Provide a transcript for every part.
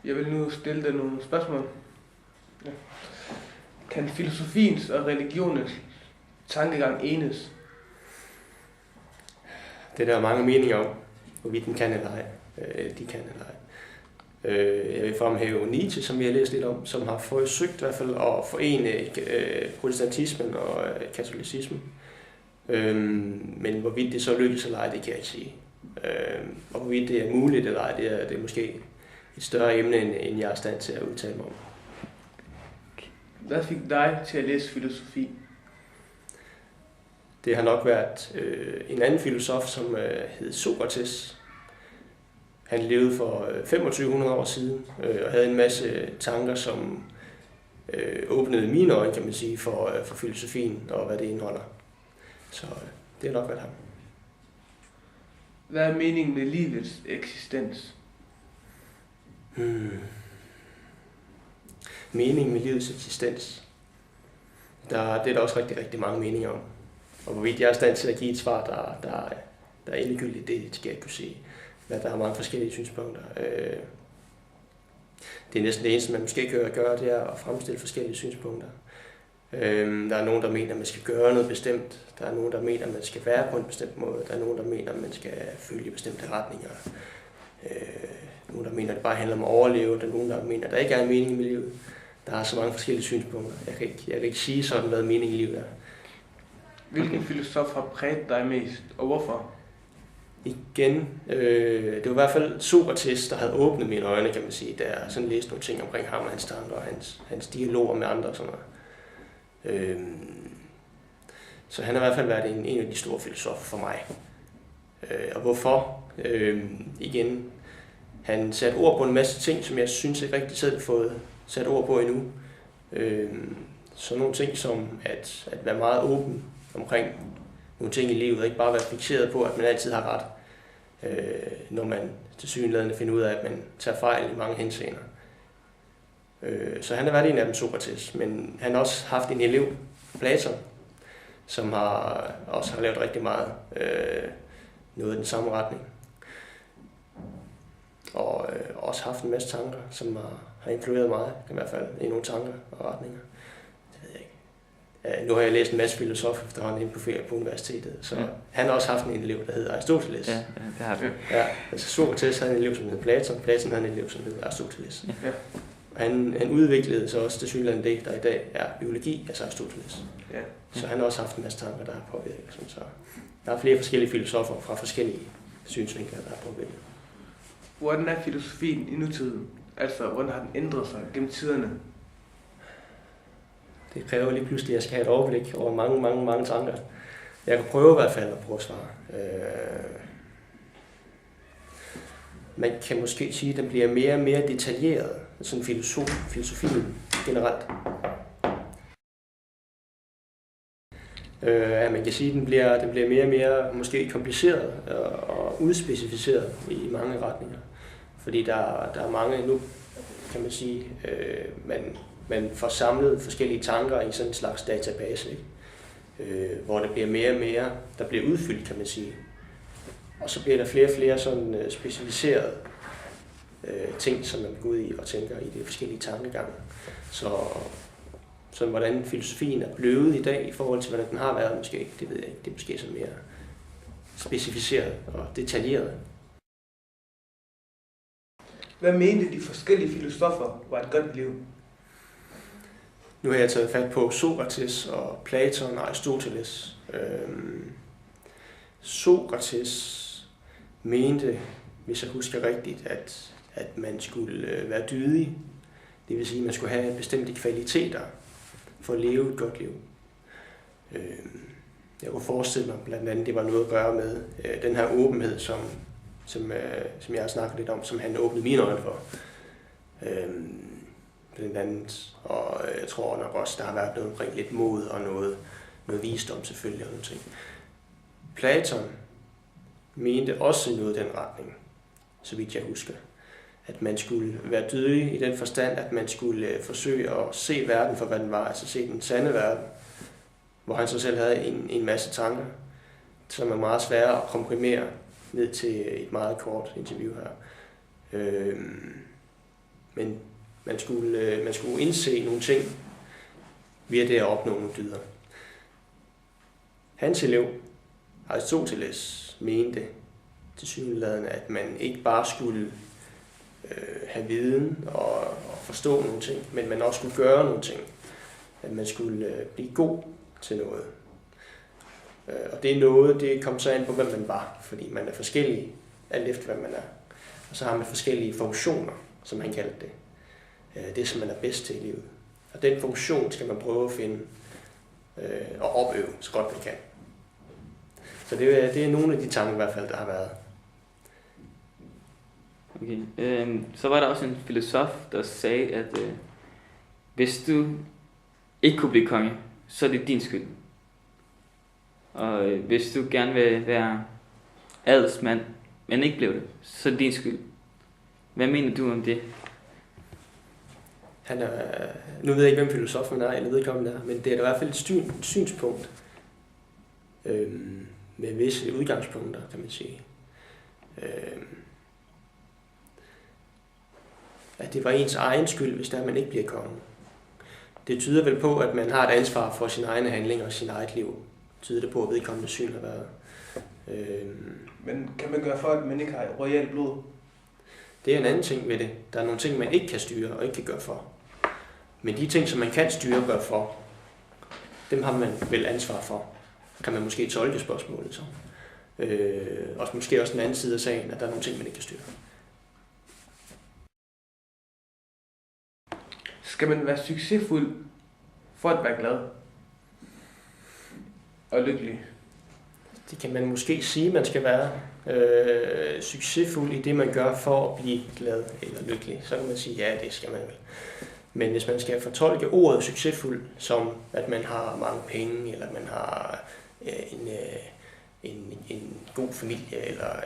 Jeg vil nu stille dig nogle spørgsmål. Ja. Kan filosofiens og religionens tankegang enes? Det er der mange meninger om, hvorvidt den kan eller ej. De kan eller ej. Jeg vil fremhæve Nietzsche, som vi har læst lidt om, som har forsøgt i hvert fald at forene protestantismen og katolicismen. Men hvorvidt det så lykkes eller ej, det kan jeg ikke sige. Og hvorvidt det er muligt eller ej, det er måske et større emne, end jeg er i stand til at udtale mig om. Hvad fik dig til at læse filosofi? Det har nok været en anden filosof, som hed Sokrates. Han levede for 2500 år siden og havde en masse tanker, som åbnede mine øjne, kan man sige, for filosofien og hvad det indeholder. Så det har nok været ham. Hvad er meningen med livets eksistens? Meningen med livets eksistens? Det er der også rigtig, rigtig mange meninger om. Og hvorvidt jeg er i stand til at give et svar, der er endegyldigt, det skal jeg ikke kunne sige. Hvad der har mange forskellige synspunkter. Det er næsten det eneste, man måske kan gøre, det er at fremstille forskellige synspunkter. Der er nogen, der mener, at man skal gøre noget bestemt. Der er nogen, der mener, at man skal være på en bestemt måde. Der er nogen, der mener, at man skal følge bestemte retninger. Nogen, der mener, at det bare handler om at overleve. Der er nogen, der mener, at der ikke er en mening med livet. Der er så mange forskellige synspunkter. Jeg kan ikke sige sådan, hvad mening i livet er. Hvilken filosof har præget dig mest, og hvorfor? Igen, det var i hvert fald Sokrates, der havde åbnet mine øjne, kan man sige, da jeg sådan læste nogle ting omkring ham og hans tanker og hans dialoger med andre og sådan noget. Så han har i hvert fald været en af de store filosofer for mig. Og hvorfor? Igen, han satte ord på en masse ting, som jeg synes ikke rigtig selv har fået sat ord på endnu. Så nogle ting som at være meget åben omkring nogle ting i livet, og ikke bare være fikseret på, at man altid har ret, når man tilsyneladende finder ud af, at man tager fejl i mange henseender. Så han har været en af dem, Sokrates, men han har også haft en elev, Platon, som også har lavet rigtig meget noget i den samme retning. Og også haft en masse tanker, som har influeret mig, i hvert fald i nogle tanker og retninger. Det ved jeg ikke. Nu har jeg læst en masse filosof efterhånden inde på universitetet, så han har også haft en elev, der hedder Aristoteles. Ja, det har du. Ja, altså Sokrates havde en elev, som hed Platon. Platon havde en elev, som hed Aristoteles. Ja. Og han udviklede så også tilsyneladende det, der i dag er biologi, altså Aristoteles. Ja. Så han har også haft en masse tanker, der har påvirket. Så der er flere forskellige filosofer fra forskellige synsvinkler, der har påvirket. Hvordan er filosofien i nutiden? Altså, hvordan har den ændret sig gennem tiderne? Det kræver lige pludselig, at jeg skal have et overblik over mange tanker. Jeg kan prøve i hvert fald at prøve at svare. Man kan måske sige, at den bliver mere og mere detaljeret, sådan filosofien generelt. Man kan sige, at den bliver mere og mere måske kompliceret og udspecificeret i mange retninger. Fordi der er mange nu, kan man sige, man får samlet forskellige tanker i sådan en slags database, ikke? Hvor det bliver mere og mere, der bliver udfyldt, kan man sige. Og så bliver der flere og flere sådan specialiserede ting, som man går ud i og tænker i de forskellige tankegange. Så hvordan filosofien er blevet i dag i forhold til, hvordan den har været, måske, det ved jeg ikke. Det er måske sådan mere specificeret og detaljeret. Hvad mente de forskellige filosofer var et godt liv? Nu har jeg taget fat på Sokrates og Platon og Aristoteles. Sokrates mente, hvis jeg husker rigtigt, at man skulle være dydig. Det vil sige, at man skulle have bestemte kvaliteter for at leve et godt liv. Jeg kunne forestille mig blandt andet, det var noget at gøre med den her åbenhed, som jeg har snakket lidt om, som han åbnede mine øjne for. Blandt andet, og jeg tror nok også, der har været noget omkring lidt mod og noget visdom selvfølgelig og noget ting. Platon mente også noget i den retning, så vidt jeg husker. At man skulle være dydig i den forstand, at man skulle forsøge at se verden for, hvad den var, altså se den sande verden, hvor han så selv havde en masse tanker, som er meget svære at komprimere ned til et meget kort interview her. Men man skulle indse nogle ting via det at opnå nogle dyder. Hans elev, Aristoteles, mente tilsyneladende, at man ikke bare skulle have viden og forstå nogle ting, men man også skulle gøre nogle ting. At man skulle blive god til noget. Og det er noget, det kom så an på, hvem man var, fordi man er forskellig, alt efter hvad man er. Og så har man forskellige funktioner, som han kaldte det. Det, som man er bedst til i livet. Og den funktion skal man prøve at finde og opøve så godt man kan. Så det er nogle af de tanker i hvert fald, der har været. Okay. Så var der også en filosof, der sagde, at hvis du ikke kunne blive konge, så er det din skyld. Og hvis du gerne vil være adelsmand, men ikke blev det, så er det din skyld. Hvad mener du om det? Nu ved jeg ikke, hvem filosofen er, eller ved ikke, om det er, men det er i hvert fald et synspunkt med visse udgangspunkter, kan man sige. At det var ens egen skyld, hvis der man ikke bliver konge. Det tyder vel på, at man har et ansvar for sine egne handlinger og sin eget liv. Det tyder det på, at vedkommende syn har været. Men kan man gøre for, at man ikke har royalt blod? Det er en anden ting ved det. Der er nogle ting, man ikke kan styre og ikke kan gøre for. Men de ting, som man kan styre og gøre for, dem har man vel ansvar for. Kan man måske tolke spørgsmålet så. Og måske også den anden side af sagen, at der er nogle ting, man ikke kan styre. Skal man være succesfuld for at være glad og lykkelig? Det kan man måske sige, man skal være succesfuld i det, man gør for at blive glad eller lykkelig. Så kan man sige, ja, det skal man vel. Men hvis man skal fortolke ordet succesfuld som, at man har mange penge, eller man har en god familie, eller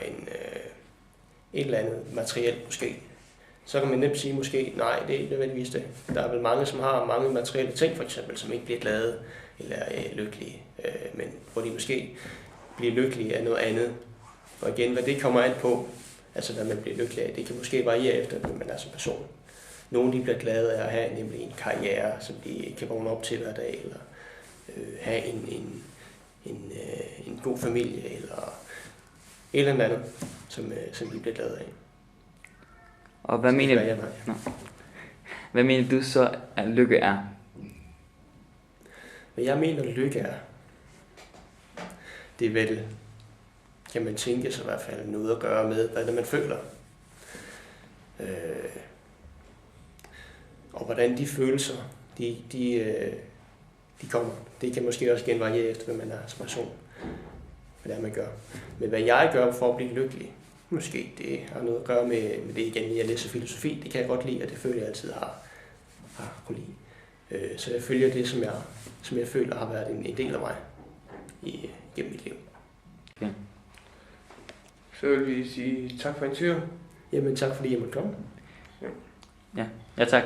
et eller andet materielt måske, så kan man nemt sige måske, nej, det er ikke nødvendigvis det. Der er vel mange, som har mange materielle ting, for eksempel, som ikke bliver glade eller lykkelige, men hvor de måske bliver lykkelige af noget andet. Og igen, hvad det kommer an på, altså hvad man bliver lykkelig af, det kan måske variere efter, hvem man er som person. Nogle de bliver glade af at have nemlig en karriere, som de kan vågne op til hver dag, eller have en god familie, eller et eller andet, som de bliver glade af. Og hvad mener du så, at lykke er? Hvad jeg mener, lykke er, det er vel, kan man tænke sig i hvert fald, noget at gøre med, hvad det man føler. Og hvordan de følelser, de kommer. Det kan måske også igen variere efter, hvad man er som person. Hvad det er, man gør. Men hvad jeg gør for at blive lykkelig, måske det har noget at gøre med det igen, jeg læser filosofi. Det kan jeg godt lide, og det føler jeg altid har kunnet lide. Så jeg følger det, som jeg føler har været en del af mig gennem mit liv. Okay. Så vil vi sige tak for interviewet. Jamen tak fordi jeg måtte komme. Ja, tak.